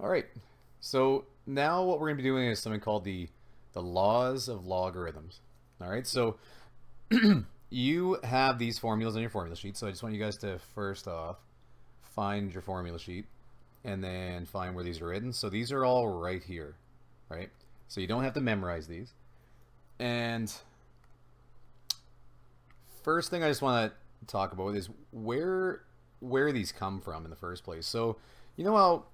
All right. So now what we're going to be doing is something called the laws of logarithms. All right. So you have these formulas on your formula sheet. So I just want you guys to first off find your formula sheet and then find where these are written. So these are all right here, right? So you don't have to memorize these. And first thing I just want to talk about is where these come from in the first place. So you know how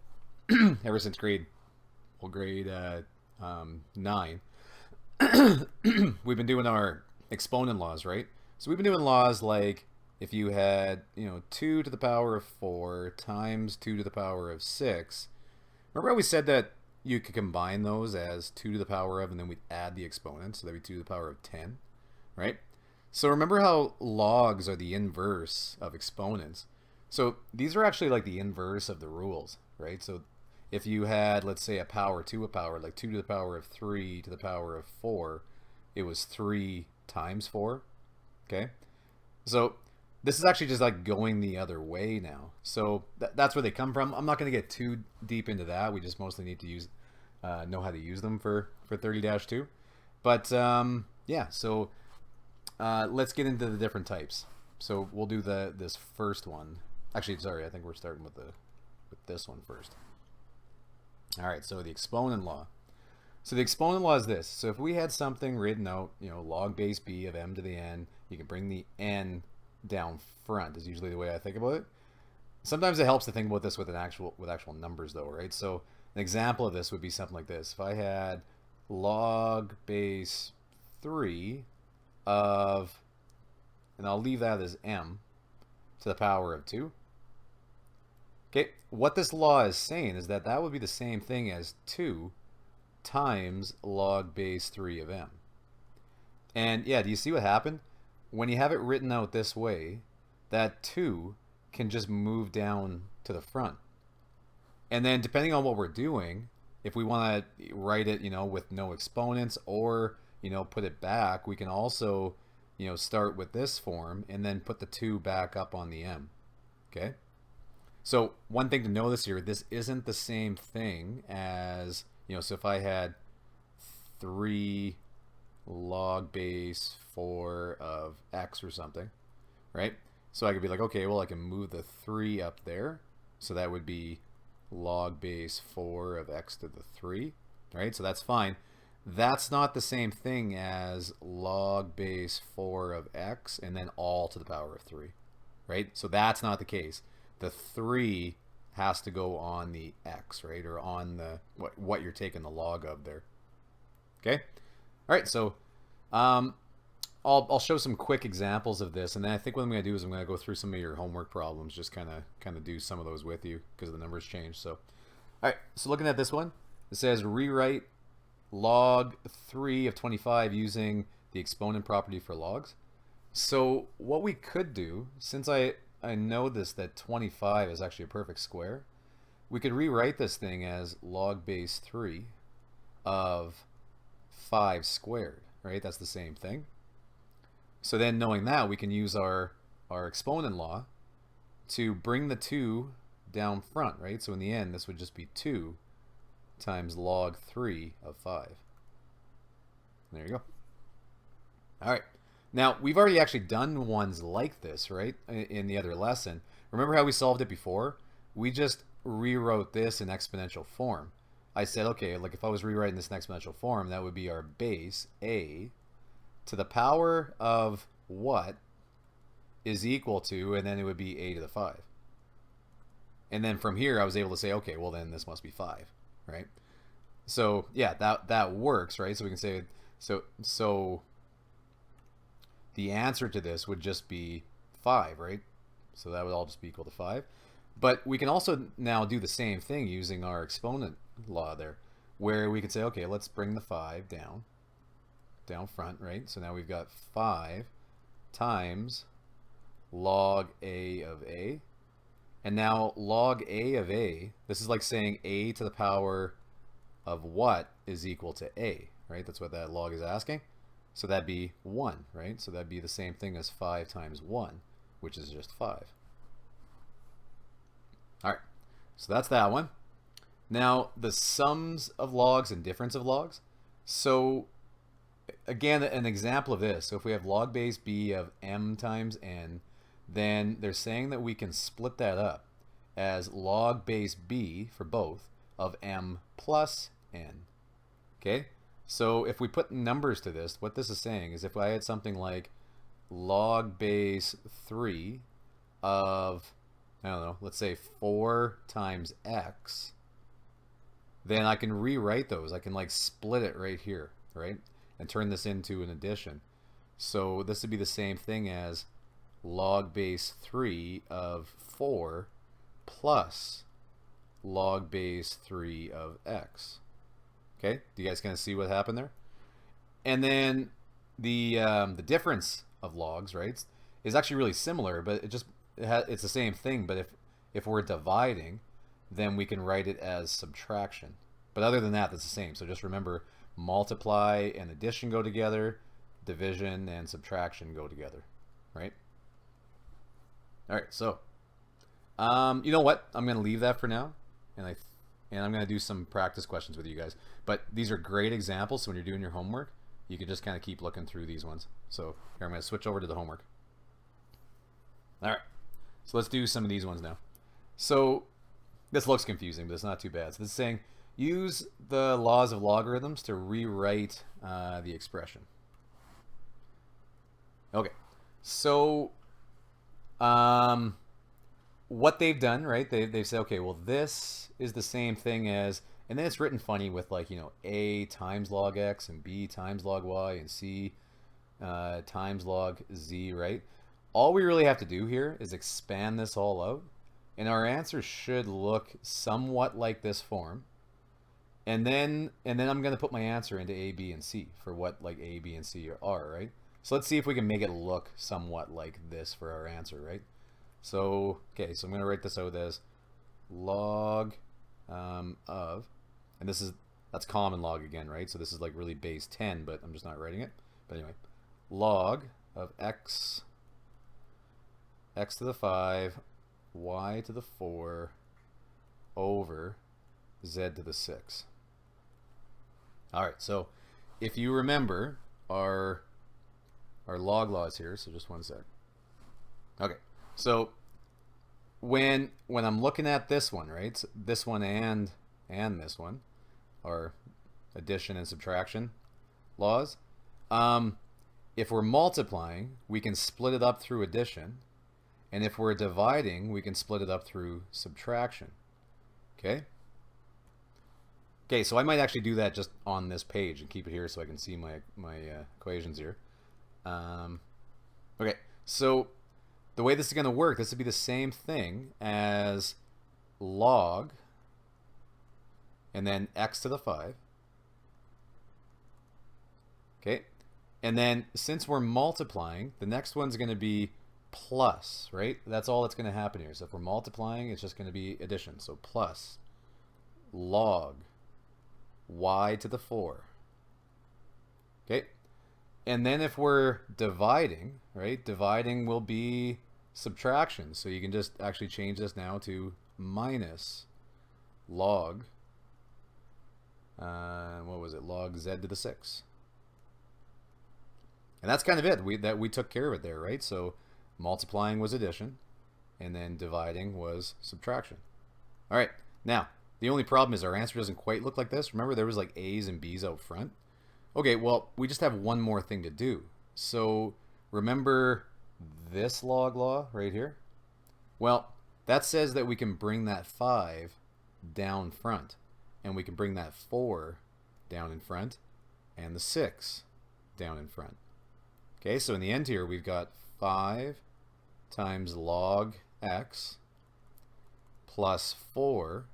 ever since grade 9, we've been doing our exponent laws, right? So we've been doing laws like if you had, 2 to the power of 4 times 2 to the power of 6. Remember how we said that you could combine those as 2 to the power of, and then we'd add the exponent, so that'd be 2 to the power of 10, right? So remember how logs are the inverse of exponents. So these are actually like the inverse of the rules, right? So if you had, let's say, a power to a power, like 2 to the power of 3 to the power of 4, it was 3 times 4, okay? So this is actually just like going the other way now. So that's where they come from. I'm not going to get too deep into that. We just mostly need to know how to use them for 30-2. But yeah, so let's get into the different types. So we'll do this first one. Actually, sorry, I think we're starting with this one first. All right, so the exponent law. So the exponent law is this. So if we had something written out, log base b of m to the n, you can bring the n down front is usually the way I think about it. Sometimes it helps to think about this with actual numbers though, right? So an example of this would be something like this. If I had log base 3 of, and I'll leave that as m to the power of 2. Okay, what this law is saying is that would be the same thing as 2 times log base 3 of m. And yeah, do you see what happened? When you have it written out this way, that 2 can just move down to the front. And then depending on what we're doing, if we want to write it, with no exponents or, put it back, we can also, start with this form and then put the 2 back up on the m. Okay? So one thing to notice here, this isn't the same thing as, so if I had 3 log base 4 of x or something, right? So I could be like, okay, well, I can move the 3 up there. So that would be log base 4 of x to the 3, right? So that's fine. That's not the same thing as log base 4 of x and then all to the power of 3, right? So that's not the case. The 3 has to go on the x, right? Or on the what you're taking the log of there. Okay? All right, so I'll show some quick examples of this, and then I think what I'm going to do is I'm going to go through some of your homework problems, just kind of do some of those with you because the numbers change. So, all right, so looking at this one, it says rewrite log 3 of 25 using the exponent property for logs. So what we could do, since I know that 25 is actually a perfect square, we could rewrite this thing as log base 3 of 5 squared, right? That's the same thing. So then knowing that, we can use our exponent law to bring the 2 down front, right? So in the end, this would just be 2 times log 3 of 5. There you go. All right. Now, we've already actually done ones like this, right, in the other lesson. Remember how we solved it before? We just rewrote this in exponential form. I said, okay, like if I was rewriting this in exponential form, that would be our base, a, to the power of what is equal to, and then it would be a to the 5. And then from here, I was able to say, okay, well then this must be 5, right? So yeah, that works, right? So we can say, so the answer to this would just be 5, right? So that would all just be equal to 5. But we can also now do the same thing using our exponent law there, where we could say, okay, let's bring the 5 down front, right? So now we've got 5 times log a of a. And now log a of a, this is like saying a to the power of what is equal to a, right? That's what that log is asking. So that'd be 1, right? So that'd be the same thing as 5 times 1, which is just 5. All right, so that's that one. Now, the sums of logs and difference of logs. So again, an example of this. So if we have log base b of m times n, then they're saying that we can split that up as log base b for both of m plus n. Okay? So if we put numbers to this, what this is saying is if I had something like log base 3 of, I don't know, let's say 4 times x, then I can rewrite those. I can like split it right here, right? And turn this into an addition. So this would be the same thing as log base 3 of 4 plus log base 3 of x. Okay, do you guys kind of see what happened there? And then the difference of logs, right, is actually really similar, but it's the same thing. But if we're dividing, then we can write it as subtraction. But other than that, that's the same. So just remember, multiply and addition go together, division and subtraction go together, right? All right, so you know what? I'm going to leave that for now, and I'm going to do some practice questions with you guys. But these are great examples, so when you're doing your homework, you can just kind of keep looking through these ones. So here, I'm going to switch over to the homework. All right, so let's do some of these ones now. So this looks confusing, but it's not too bad. So this is saying use the laws of logarithms to rewrite the expression. Okay, so what they've done, right? They've said, okay, well, this is the same thing as, and then it's written funny with like, you know, a times log x and b times log y and c times log z, right? All we really have to do here is expand this all out, and our answer should look somewhat like this form. And then I'm going to put my answer into a, b, and c for what like a, b, and c are, right? So let's see if we can make it look somewhat like this for our answer, right? So, okay, so I'm going to write this out as log of, and that's common log again, right? So this is like really base 10, but I'm just not writing it. But anyway, log of x to the 5, y to the 4, over z to the 6. All right, so if you remember our log laws here, so just one sec. Okay, so when I'm looking at this one, right, so this one and this one are addition and subtraction laws. If we're multiplying, we can split it up through addition, and if we're dividing, we can split it up through subtraction. Okay? Okay, so I might actually do that just on this page and keep it here so I can see my equations here. Okay, so the way this is going to work, this would be the same thing as log and then x to the 5. Okay, and then since we're multiplying, the next one's going to be plus, right? That's all that's going to happen here. So if we're multiplying, it's just going to be addition. So plus log y to the 4. Okay, and then if we're dividing, right, dividing will be subtraction. So you can just actually change this now to minus log, what was it, log z to the 6. And that's kind of it. We took care of it there, right? So multiplying was addition, and then dividing was subtraction. All right, now the only problem is our answer doesn't quite look like this. Remember, there was like a's and b's out front. Okay, well, we just have one more thing to do. So remember this log law right here? Well, that says that we can bring that 5 down front, and we can bring that 4 down in front, and the 6 down in front. Okay, so in the end here, we've got 5 times log x plus 4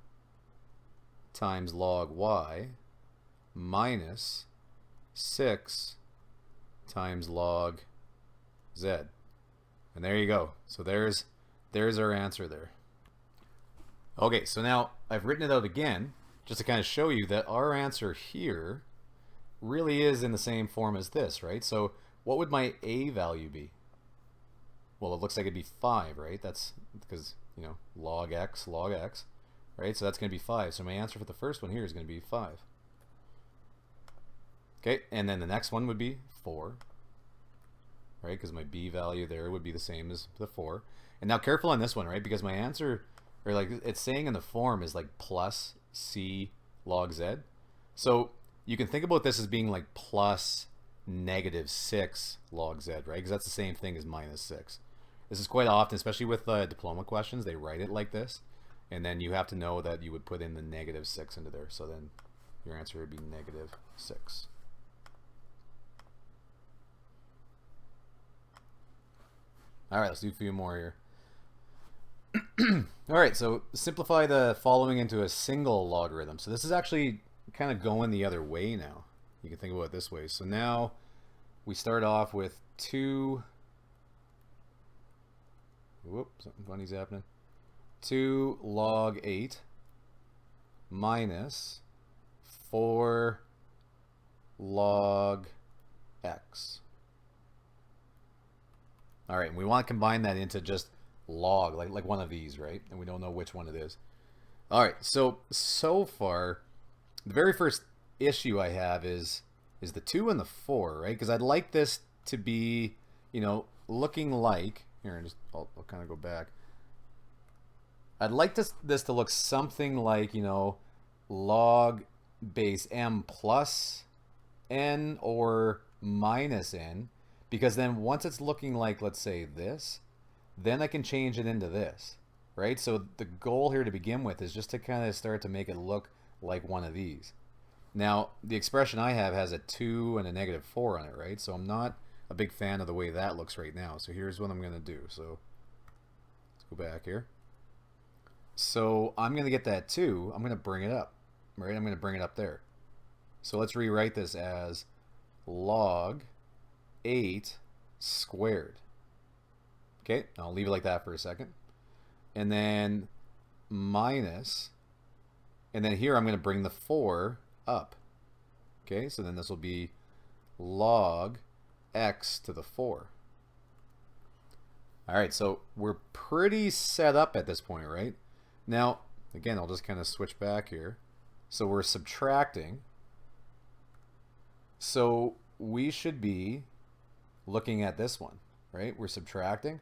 times log y minus 6 times log z. And there you go. So there's our answer there. Okay, so now I've written it out again just to kind of show you that our answer here really is in the same form as this, right? So what would my a value be? Well, it looks like it'd be 5, right? That's because, you know, log x, right? So that's going to be 5. So my answer for the first one here is going to be 5. Okay, and then the next one would be 4, right? Because my b value there would be the same as the 4. And now careful on this one, right? Because my answer, or like it's saying in the form is like plus c log z. So you can think about this as being like plus negative 6 log z, right? Because that's the same thing as minus 6. This is quite often, especially with diploma questions, they write it like this. And then you have to know that you would put in the negative 6 into there. So then your answer would be negative 6. All right, let's do a few more here. All right, so simplify the following into a single logarithm. So this is actually kind of going the other way now. You can think about it this way. So now we start off with 2. Whoops, something funny's happening. 2 log 8 minus 4 log x. All right, and we want to combine that into just log, like one of these, right? And we don't know which one it is. All right, so far, the very first issue I have is the 2 and the 4, right? Because I'd like this to be, looking like, here, I'll kind of go back. I'd like this to look something like, log base m plus n or minus n. Because then once it's looking like, let's say, this, then I can change it into this, right? So the goal here to begin with is just to kind of start to make it look like one of these. Now, the expression I have has a 2 and a negative 4 on it, right? So I'm not a big fan of the way that looks right now. So here's what I'm going to do. So let's go back here. So I'm going to get that 2. I'm going to bring it up, right? I'm going to bring it up there. So let's rewrite this as log 8 squared. Okay, I'll leave it like that for a second. And then minus, and then here I'm going to bring the 4 up. Okay, so then this will be log x to the 4. All right, so we're pretty set up at this point, right? Now, again, I'll just kind of switch back here. So we're subtracting. So we should be looking at this one, right? We're subtracting.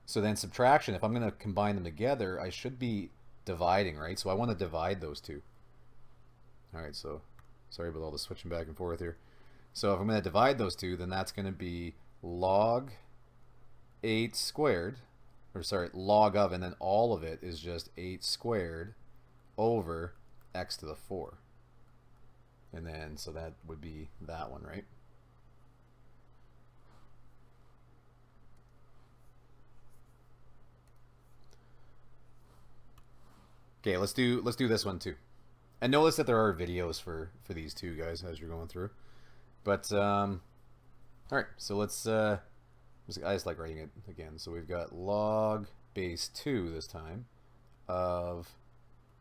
So then subtraction, if I'm going to combine them together, I should be dividing, right? So I want to divide those two. All right, so sorry about all the switching back and forth here. So if I'm going to divide those two, then that's going to be log 8 squared, or sorry, log of, and then all of it is just 8 squared over x to the 4. And then, so that would be that one, right? Okay, let's do this one too. And notice that there are videos for these two guys as you're going through. But all right, so let's I just like writing it again. So we've got log base 2 this time of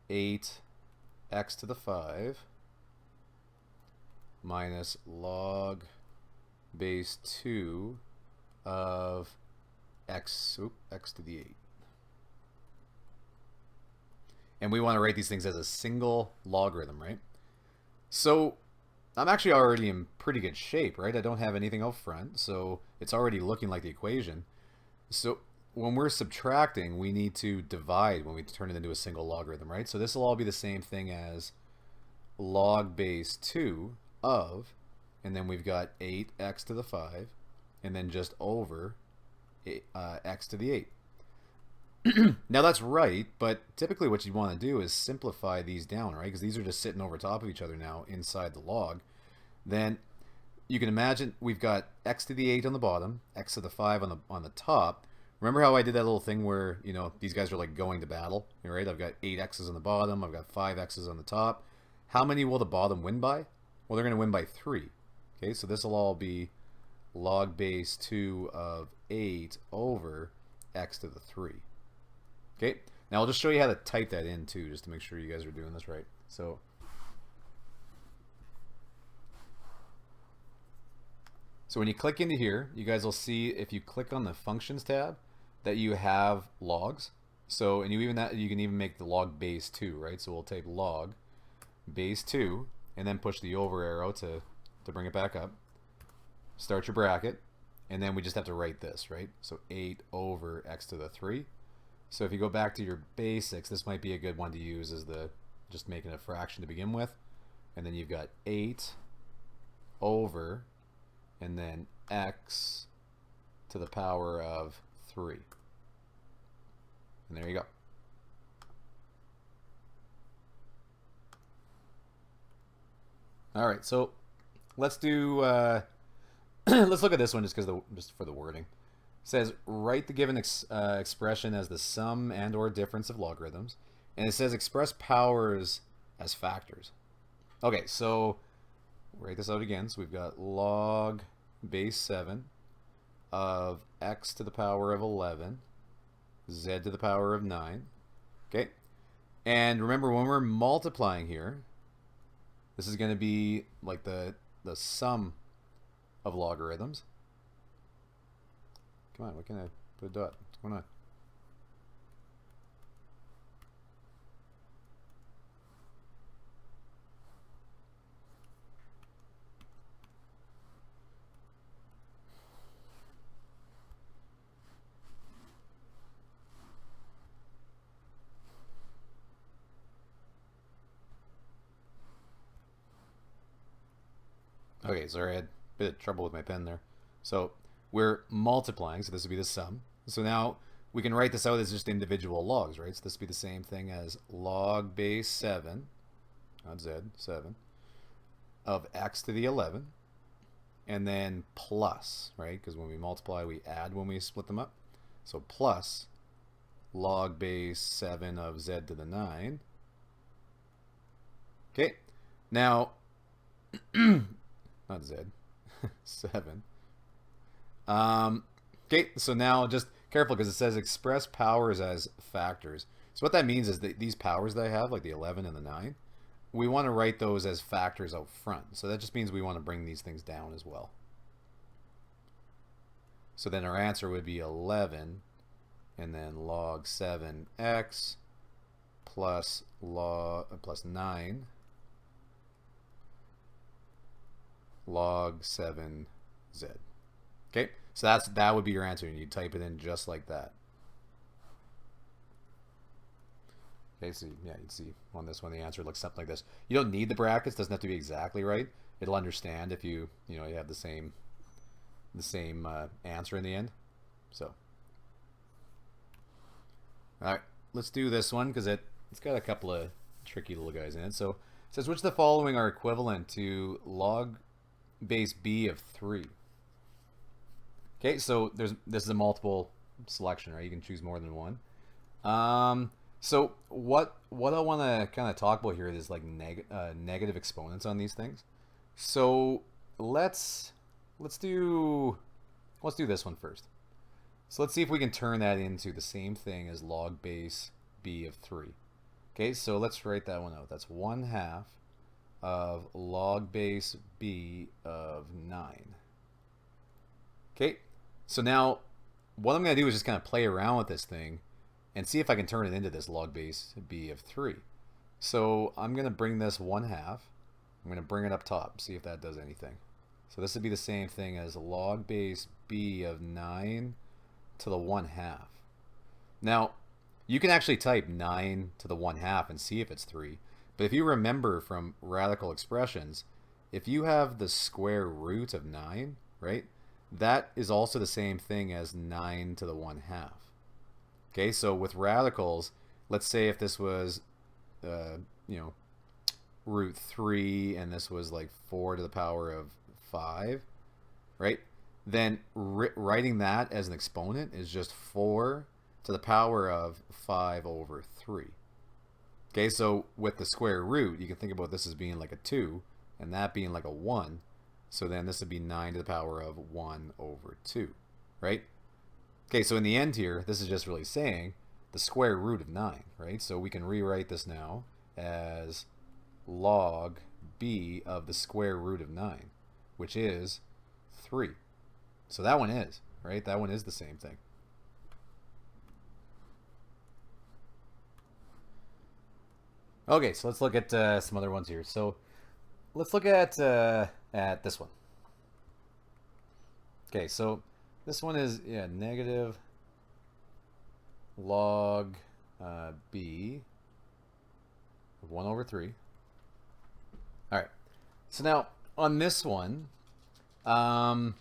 8x to the 5 minus log base 2 of x to the 8. And we want to write these things as a single logarithm, right? So I'm actually already in pretty good shape, right? I don't have anything up front, so it's already looking like the equation. So when we're subtracting, we need to divide when we turn it into a single logarithm, right? So this will all be the same thing as log base 2 of, and then we've got 8x to the 5, and then just over x to the 8. Now that's right, but typically what you want to do is simplify these down, right? Because these are just sitting over top of each other now inside the log. Then you can imagine we've got x to the 8 on the bottom, x to the 5 on the top. Remember how I did that little thing where, these guys are like going to battle, right? I've got 8 x's on the bottom, I've got 5 x's on the top. How many will the bottom win by? Well, they're going to win by 3. Okay, so this will all be log base 2 of 8 over x to the 3. Okay, now I'll just show you how to type that in too, just to make sure you guys are doing this right. So when you click into here, you guys will see if you click on the functions tab that you have logs. So, and you can even make the log base 2, right? So we'll type log base 2 and then push the over arrow to bring it back up. Start your bracket, and then we just have to write this, right? So 8 over x to the 3. So if you go back to your basics, this might be a good one to use as the just making a fraction to begin with. And then you've got 8 over, and then x to the power of 3. And there you go. All right, so let's do let's look at this one just for the wording. It says write the given expression as the sum and or difference of logarithms, and it says express powers as factors. Okay, so write this out again. So we've got log base 7 of x to the power of 11, z to the power of 9. Okay, and remember when we're multiplying here, this is going to be like the sum of logarithms. Come on, why can't I put a dot? What's going on? Okay, sorry, I had a bit of trouble with my pen there. So we're multiplying, so this would be the sum. So now we can write this out as just individual logs, right? So this would be the same thing as log base 7, not z, 7, of x to the 11, and then plus, right? Because when we multiply, we add when we split them up. So plus log base 7 of z to the 9. Okay, now not z, 7. Okay, so now just careful because it says express powers as factors. So what that means is that these powers that I have, like the 11 and the 9, we want to write those as factors out front. So that just means we want to bring these things down as well. So then our answer would be 11 and then log 7x plus 9 log 7z. Okay, so that would be your answer, and you type it in just like that. Okay, so yeah, you'd see on this one the answer looks something like this. You don't need the brackets; doesn't have to be exactly right. It'll understand if you have the same answer in the end. So, all right, let's do this one because it's got a couple of tricky little guys in it. So it says which of the following are equivalent to log base b of 3. Okay, so this is a multiple selection, right? You can choose more than one. So what I want to kind of talk about here is like negative exponents on these things. So let's do this one first. So let's see if we can turn that into the same thing as log base b of 3. Okay, so let's write that one out. That's 1/2 of log base b of 9. Okay, so now what I'm going to do is just kind of play around with this thing and see if I can turn it into this log base b of 3. So I'm going to bring this 1/2. I'm going to bring it up top, see if that does anything. So this would be the same thing as log base b of 9 to the 1/2. Now, you can actually type 9 to the 1/2 and see if it's 3. But if you remember from radical expressions, if you have the square root of 9, right, that is also the same thing as 9 to the 1/2. Okay, so with radicals, let's say if this was, root 3 and this was like 4 to the power of 5, right, then writing that as an exponent is just 4 to the power of 5 over 3. Okay, so with the square root, you can think about this as being like a 2 and that being like a 1. So then this would be 9 to the power of 1 over 2, right? Okay, so in the end here, this is just really saying the square root of 9, right? So we can rewrite this now as log b of the square root of 9, which is 3. So that one is, right? That one is the same thing. Okay, so let's look at some other ones here. So let's look at this one. Okay, so this one is negative log b of 1 over 3. All right. So now on this one, um,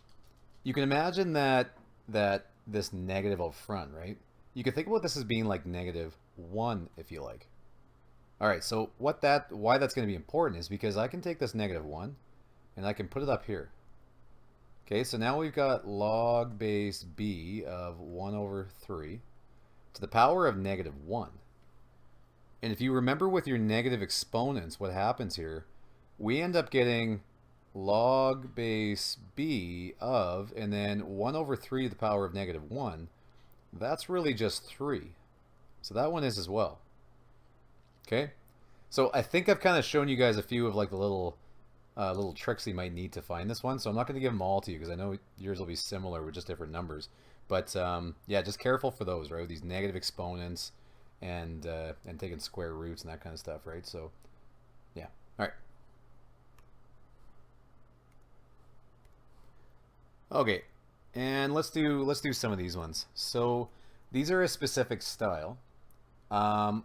you can imagine that this negative up front, right? You can think about this as being like negative 1 if you like. All right, so why that's going to be important is because I can take this negative 1 and I can put it up here. Okay, so now we've got log base b of 1 over 3 to the power of negative 1. And if you remember with your negative exponents, what happens here, we end up getting log base b of, and then 1 over 3 to the power of negative 1. That's really just 3. So that one is as well. Okay? So I think I've kind of shown you guys a few of like the little tricks you might need to find this one. So I'm not going to give them all to you because I know yours will be similar with just different numbers. But yeah, just careful for those, right? With these negative exponents and taking square roots and that kind of stuff, right? So yeah. All right. Okay, and let's do some of these ones. So these are a specific style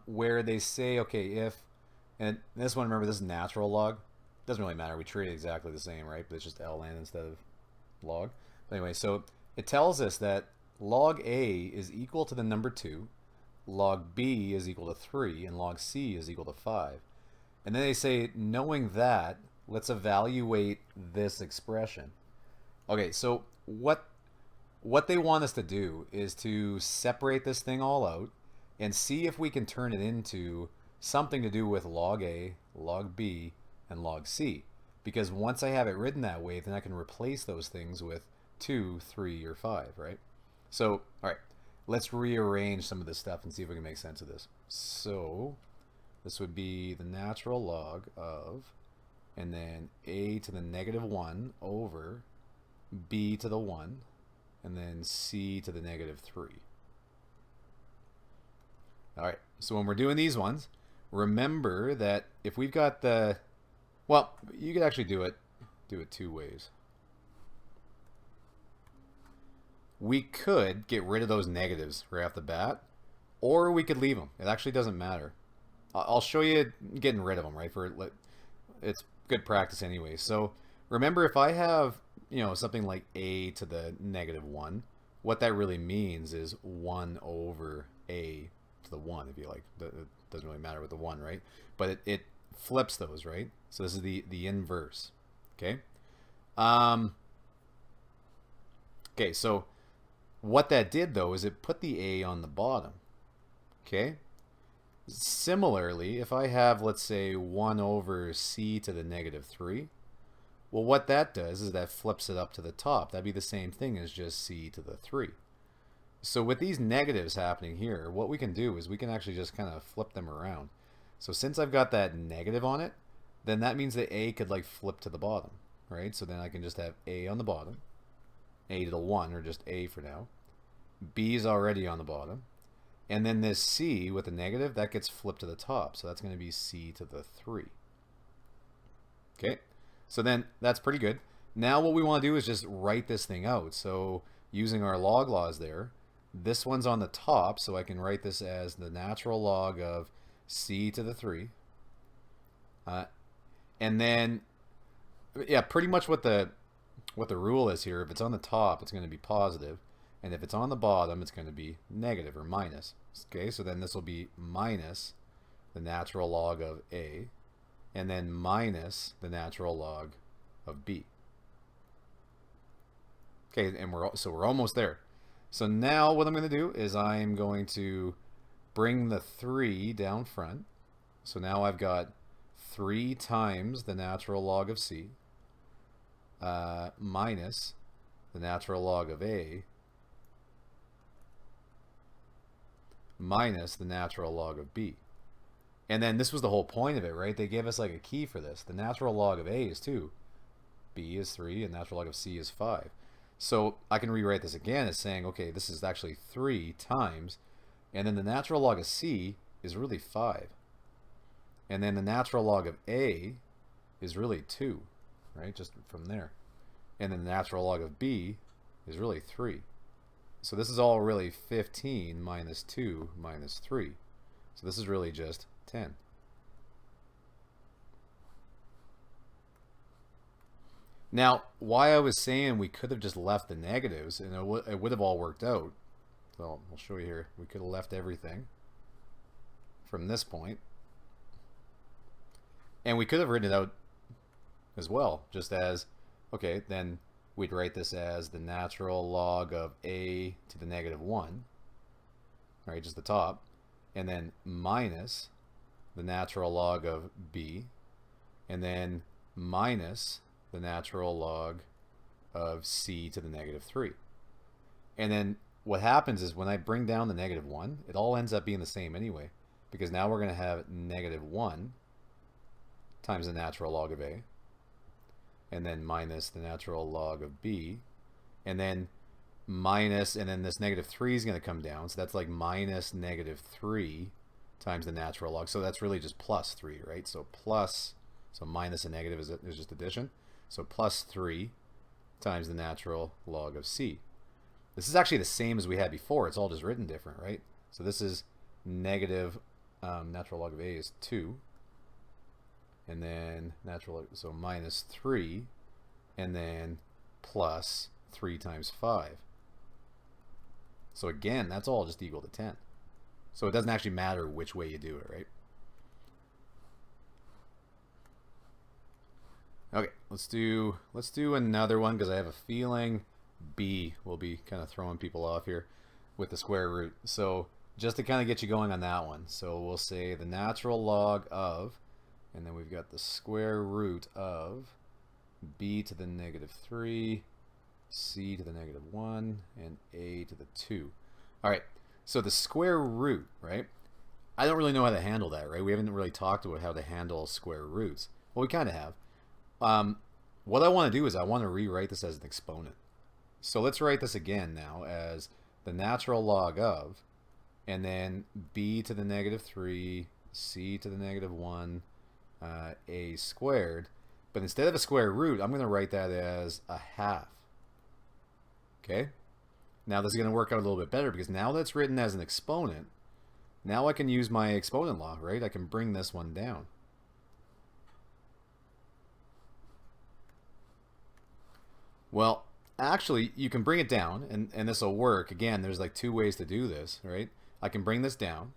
where they say, okay, if, and this one, remember, this is natural log. Doesn't really matter. We treat it exactly the same, right? But it's just ln instead of log. But anyway, so it tells us that log a is equal to the number 2, log b is equal to 3, and log c is equal to 5. And then they say, knowing that, let's evaluate this expression. Okay, so what they want us to do is to separate this thing all out and see if we can turn it into something to do with log A, log B, and log C. Because once I have it written that way, then I can replace those things with 2, 3, or 5, right? So, all right, let's rearrange some of this stuff and see if we can make sense of this. So, this would be the natural log of, and then a to the negative 1 over b to the 1, and then c to the negative 3. All right, so when we're doing these ones, remember that if we've got the, well, you could actually do it two ways. We could get rid of those negatives right off the bat, or we could leave them. It actually doesn't matter. I'll show you getting rid of them, right? It's good practice anyway. So remember, if I have, something like a to the negative 1, what that really means is 1 over a to the 1, if you like. It doesn't really matter with the 1, right? But it flips those, right? So this is the inverse, okay? Okay, so what that did, though, is it put the a on the bottom, okay? Similarly, if I have, let's say, 1 over c to the negative 3, well, what that does is that flips it up to the top. That'd be the same thing as just c to the 3. So with these negatives happening here, what we can do is we can actually just kind of flip them around. So since I've got that negative on it, then that means that a could like flip to the bottom, right? So then I can just have a on the bottom, a to the 1, or just a for now. B is already on the bottom. And then this c with the negative, that gets flipped to the top. So that's going to be c to the 3. Okay, so then that's pretty good. Now what we want to do is just write this thing out. So using our log laws there, this one's on the top, so I can write this as the natural log of c to the 3. And then, yeah, pretty much what the rule is here, if it's on the top, it's going to be positive. And if it's on the bottom, it's going to be negative or minus. Okay, so then this will be minus the natural log of a, and then minus the natural log of b. Okay, and we're almost there. So now what I'm going to do is I'm going to bring the 3 down front. So now I've got 3 times the natural log of c minus the natural log of a minus the natural log of b. And then this was the whole point of it, right? They gave us like a key for this. The natural log of a is 2, b is 3, and natural log of c is 5. So I can rewrite this again as saying, okay, this is actually 3 times, and then the natural log of c is really 5. And then the natural log of a is really 2, right? Just from there. And then the natural log of b is really 3. So this is all really 15 minus 2 minus 3. So this is really just 10. Now, why I was saying we could have just left the negatives and it would have all worked out. So I'll show you here. We could have left everything from this point. And we could have written it out as well, just as, okay, then we'd write this as the natural log of a to the negative 1, right, just the top, and then minus the natural log of b, and then minus the natural log of c to the negative 3. And then what happens is when I bring down the negative 1, it all ends up being the same anyway, because now we're going to have negative 1 times the natural log of a, and then minus the natural log of b, and then minus, and then this negative 3 is going to come down, so that's like minus negative 3 times the natural log. So that's really just plus 3, right? So plus, so minus a negative is just addition. So plus 3 times the natural log of c. This is actually the same as we had before. It's all just written different, right? So this is negative, natural log of a is 2. And then natural, so minus 3. And then plus 3 times 5. So again, that's all just equal to 10. So it doesn't actually matter which way you do it, right? Okay, let's do another one because I have a feeling b will be kind of throwing people off here with the square root. So just to kind of get you going on that one, so we'll say the natural log of, and then we've got the square root of b to the negative 3, c to the negative 1, and a to the 2. All right, so the square root, right? I don't really know how to handle that, right? We haven't really talked about how to handle square roots. Well, we kind of have. What I want to do is I want to rewrite this as an exponent. So let's write this again now as the natural log of, and then b to the negative 3, c to the negative 1, a squared. But instead of a square root, I'm going to write that as a half. Okay? Now this is going to work out a little bit better because now that's written as an exponent, now I can use my exponent law, right? I can bring this one down. Well, actually, you can bring it down, and this will work. Again, there's like 2 ways to do this, right? I can bring this down,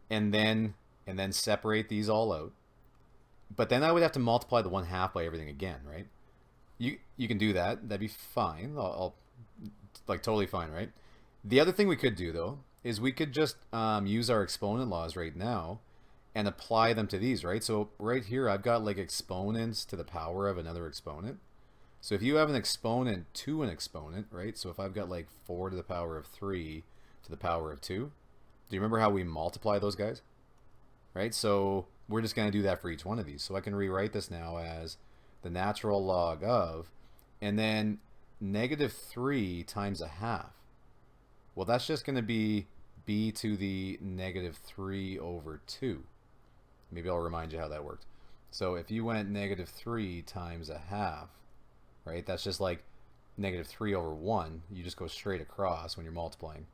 and then separate these all out. But then I would have to multiply the 1/2 by everything again, right? You can do that. That'd be fine. I'll like totally fine, right? The other thing we could do though is we could just use our exponent laws right now and apply them to these, right? So right here I've got like exponents to the power of another exponent. So if you have an exponent to an exponent, right? So if I've got like 4 to the power of 3 to the power of 2, do you remember how we multiply those guys? Right? So we're just going to do that for each one of these. So I can rewrite this now as the natural log of, and then negative 3 times a half. Well, that's just going to be b to the negative 3 over 2. Maybe I'll remind you how that worked. So if you went negative 3 times a half, right, that's just like negative 3 over 1. You just go straight across when you're multiplying.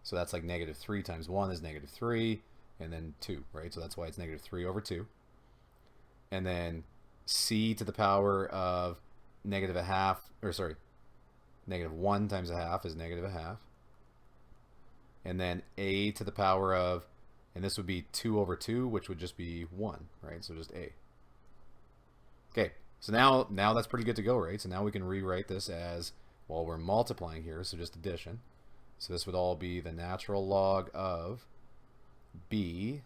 So that's like negative 3 times 1 is negative 3, and then 2, right? So that's why it's negative 3 over 2. And then c to the power of negative a half, or sorry, negative 1 times a half is negative a half. And then a to the power of, and this would be 2 over 2, which would just be 1, right? So just a. Okay, so now that's pretty good to go, right? So now we can rewrite this as, well, we're multiplying here, so just addition. So this would all be the natural log of b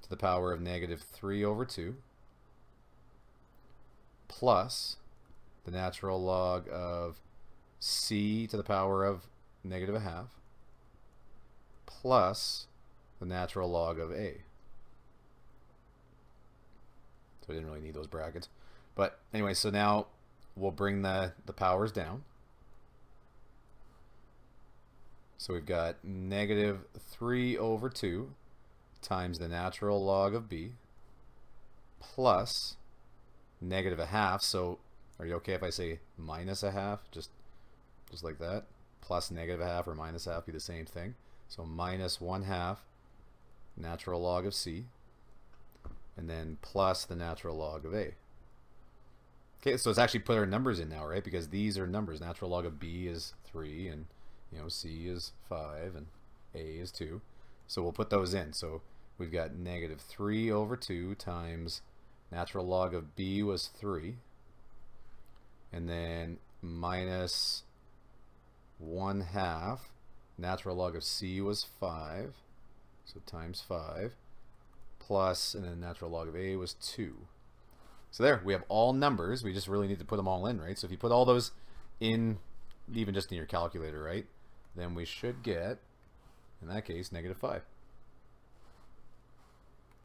to the power of negative 3 over 2 plus the natural log of c to the power of negative a half plus the natural log of a. So I didn't really need those brackets. But anyway, so now we'll bring the powers down. So we've got negative 3 over 2 times the natural log of b plus negative a half. So are you okay if I say minus a half? Just like that. Plus negative a half or minus a half be the same thing. So minus 1/2 natural log of c, and then plus the natural log of a. Okay, so it's actually put our numbers in now, right? Because these are numbers. Natural log of b is 3, and c is 5, and a is 2. So we'll put those in. So we've got negative 3 over 2 times natural log of b was 3, and then minus 1/2 natural log of c was 5, so times 5, plus, and then natural log of a was 2. So there, we have all numbers. We just really need to put them all in, right? So if you put all those in, even just in your calculator, right, then we should get, in that case, negative 5.